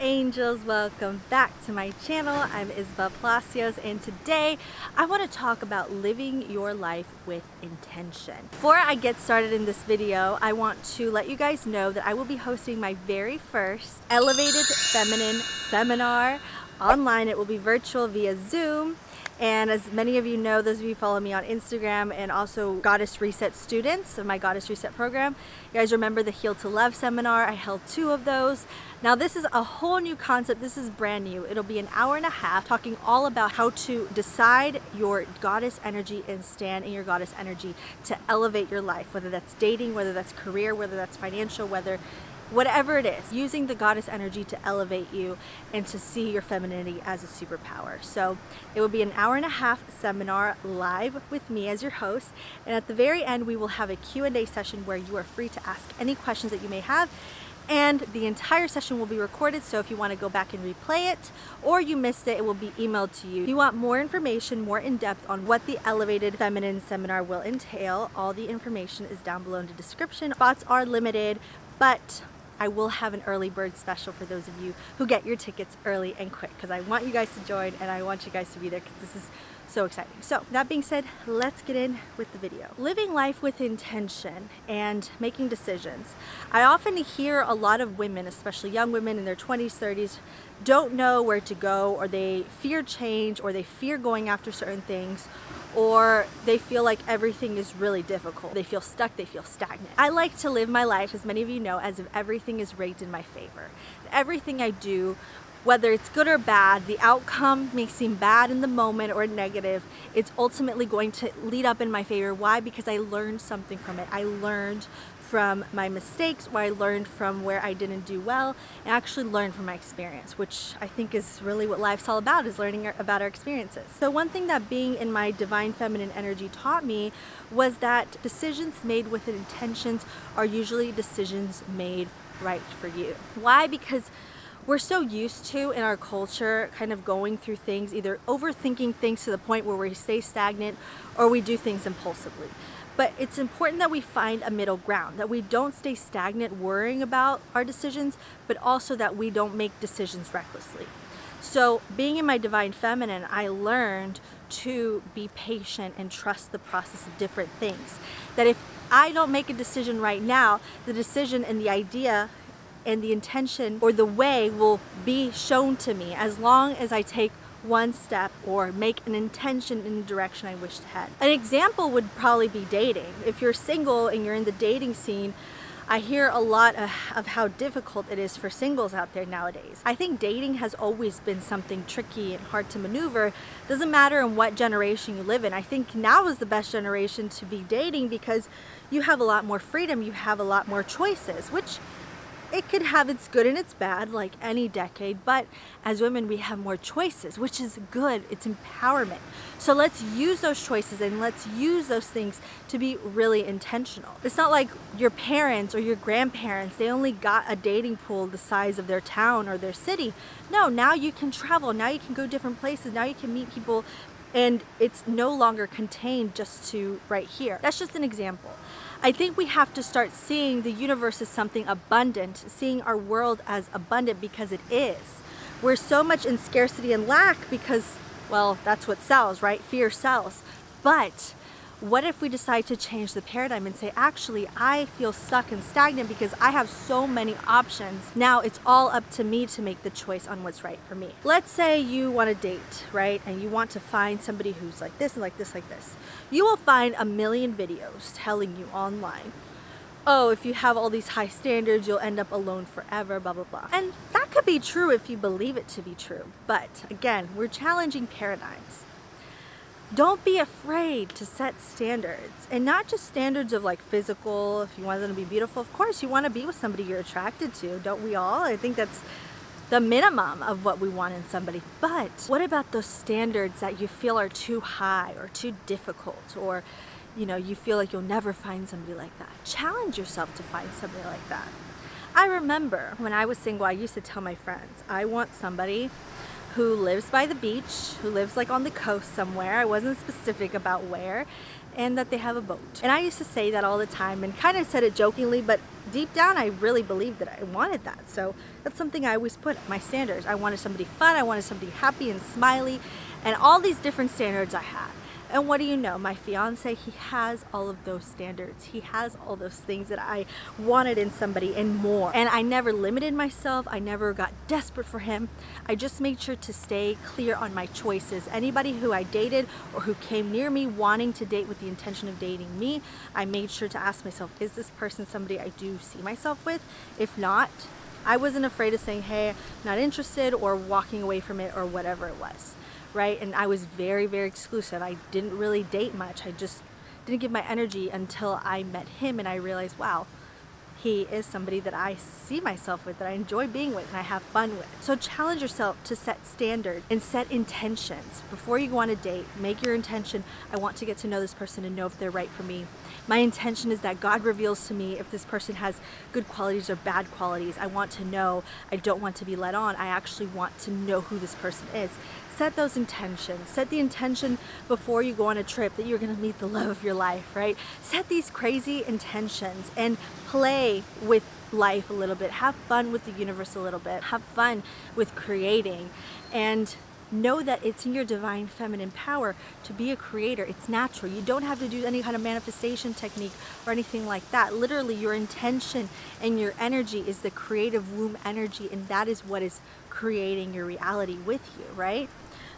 angels, welcome back to my channel. I'm Isabel Palacios, and today I want to talk about living your life with intention. Before I get started in this video, I want to let you guys know that I will be hosting my very first Elevated Feminine seminar online. It will be virtual via Zoom. And as many of you know, those of you who follow me on Instagram and also Goddess Reset students of my Goddess Reset program, you guys remember the Heal to Love seminar. I held 2 of those. Now this is a whole new concept. This is brand new. It'll be an hour and a half talking all about how to decide your goddess energy and stand in your goddess energy to elevate your life, whether that's dating, whether that's career, whether that's financial, whatever it is, using the goddess energy to elevate you and to see your femininity as a superpower. So it will be an hour and a half seminar live with me as your host. And at the very end, we will have a Q&A session where you are free to ask any questions that you may have. And the entire session will be recorded, so if you want to go back and replay it or you missed it, it will be emailed to you. If you want more information, more in depth on what the Elevated Feminine seminar will entail, all the information is down below in the description. Spots are limited, but I will have an early bird special for those of you who get your tickets early and quick, because I want you guys to join and I want you guys to be there because this is so exciting. So that being said, let's get in with the video. Living life with intention and making decisions. I often hear a lot of women, especially young women in their 20s, 30s, don't know where to go, or they fear change, or they fear going after certain things, or they feel like everything is really difficult. They feel stuck, they feel stagnant. I like to live my life, as many of you know, as if everything is rigged in my favor. Everything I do, whether it's good or bad, the outcome may seem bad in the moment or negative, it's ultimately going to lead up in my favor. Why? Because I learned something from it. I learned from my mistakes, or I learned from where I didn't do well, and actually learned from my experience, which I think is really what life's all about, is learning about our experiences. So one thing that being in my divine feminine energy taught me was that decisions made with intentions are usually decisions made right for you. Why? Because we're so used to, in our culture, kind of going through things, either overthinking things to the point where we stay stagnant, or we do things impulsively. But it's important that we find a middle ground, that we don't stay stagnant worrying about our decisions, but also that we don't make decisions recklessly. So being in my divine feminine, I learned to be patient and trust the process of different things. That if I don't make a decision right now, the decision and the idea and the intention or the way will be shown to me as long as I take one step or make an intention in the direction I wish to head. An example would probably be dating. If you're single and you're in the dating scene, I hear a lot of how difficult it is for singles out there nowadays. I think dating has always been something tricky and hard to maneuver. Doesn't matter in what generation you live in. I think now is the best generation to be dating because you have a lot more freedom, you have a lot more choices, which it could have its good and its bad, like any decade, but as women we have more choices, which is good. It's empowerment. So let's use those choices and let's use those things to be really intentional. It's not like your parents or your grandparents, they only got a dating pool the size of their town or their city. No, now you can travel, now you can go different places, now you can meet people, and it's no longer contained just to right here. That's just an example. I think we have to start seeing the universe as something abundant, seeing our world as abundant because it is. We're so much in scarcity and lack because, well, that's what sells, right? Fear sells. But what if we decide to change the paradigm and say, actually, I feel stuck and stagnant because I have so many options. Now it's all up to me to make the choice on what's right for me. Let's say you want to date, right? And you want to find somebody who's like this and like this, like this. You will find a million videos telling you online, oh, if you have all these high standards, you'll end up alone forever, blah, blah, blah. And that could be true if you believe it to be true. But again, we're challenging paradigms. Don't be afraid to set standards, and not just standards of like physical, if you want them to be beautiful. Of course, you want to be with somebody you're attracted to, don't we all? I think that's the minimum of what we want in somebody. But what about those standards that you feel are too high or too difficult, or you feel like you'll never find somebody like that? Challenge yourself to find somebody like that. I remember when I was single, I used to tell my friends, I want somebody who lives by the beach, who lives like on the coast somewhere. I wasn't specific about where, and that they have a boat. And I used to say that all the time and kind of said it jokingly, but deep down I really believed that I wanted that. So that's something I always put my standards. I wanted somebody fun, I wanted somebody happy and smiley, and all these different standards I had. And what do you know, my fiance, he has all of those standards. He has all those things that I wanted in somebody and more. And I never limited myself. I never got desperate for him. I just made sure to stay clear on my choices. Anybody who I dated or who came near me wanting to date with the intention of dating me, I made sure to ask myself, is this person somebody I do see myself with? If not, I wasn't afraid of saying, hey, not interested, or walking away from it, or whatever it was. Right? And I was very, very exclusive. I didn't really date much. I just didn't give my energy until I met him, and I realized, wow, he is somebody that I see myself with, that I enjoy being with, and I have fun with. So challenge yourself to set standards and set intentions. Before you go on a date, make your intention, I want to get to know this person and know if they're right for me. My intention is that God reveals to me if this person has good qualities or bad qualities. I want to know. I don't want to be led on. I actually want to know who this person is. Set those intentions. Set the intention before you go on a trip that you're going to meet the love of your life, right? Set these crazy intentions and play with life a little bit. Have fun with the universe a little bit. Have fun with creating, and know that it's in your divine feminine power to be a creator. It's natural. You don't have to do any kind of manifestation technique or anything like that. Literally, your intention and your energy is the creative womb energy, and that is what is creating your reality with you, right?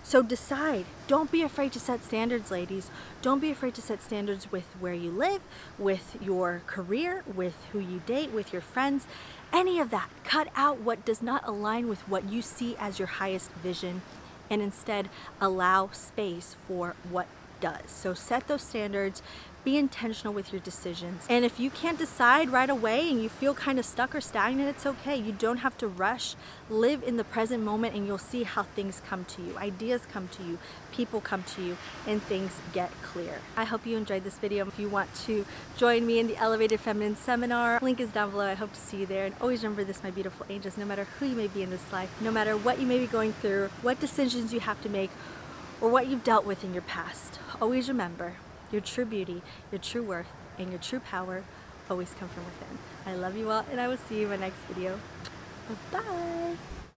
So decide. Don't be afraid to set standards, ladies. Don't be afraid to set standards with where you live, with your career, with who you date, with your friends, any of that. Cut out what does not align with what you see as your highest vision, and instead allow space for what does. So set those standards, be intentional with your decisions. And if you can't decide right away and you feel kind of stuck or stagnant, it's okay. You don't have to rush. Live in the present moment, and you'll see how things come to you. Ideas come to you, people come to you, and things get clear. I hope you enjoyed this video. If you want to join me in the Elevated Feminine Seminar, link is down below. I hope to see you there. And always remember this, my beautiful angels, no matter who you may be in this life, no matter what you may be going through, what decisions you have to make, or what you've dealt with in your past, always remember your true beauty, your true worth, and your true power always come from within. I love you all, and I will see you in my next video. Bye-bye.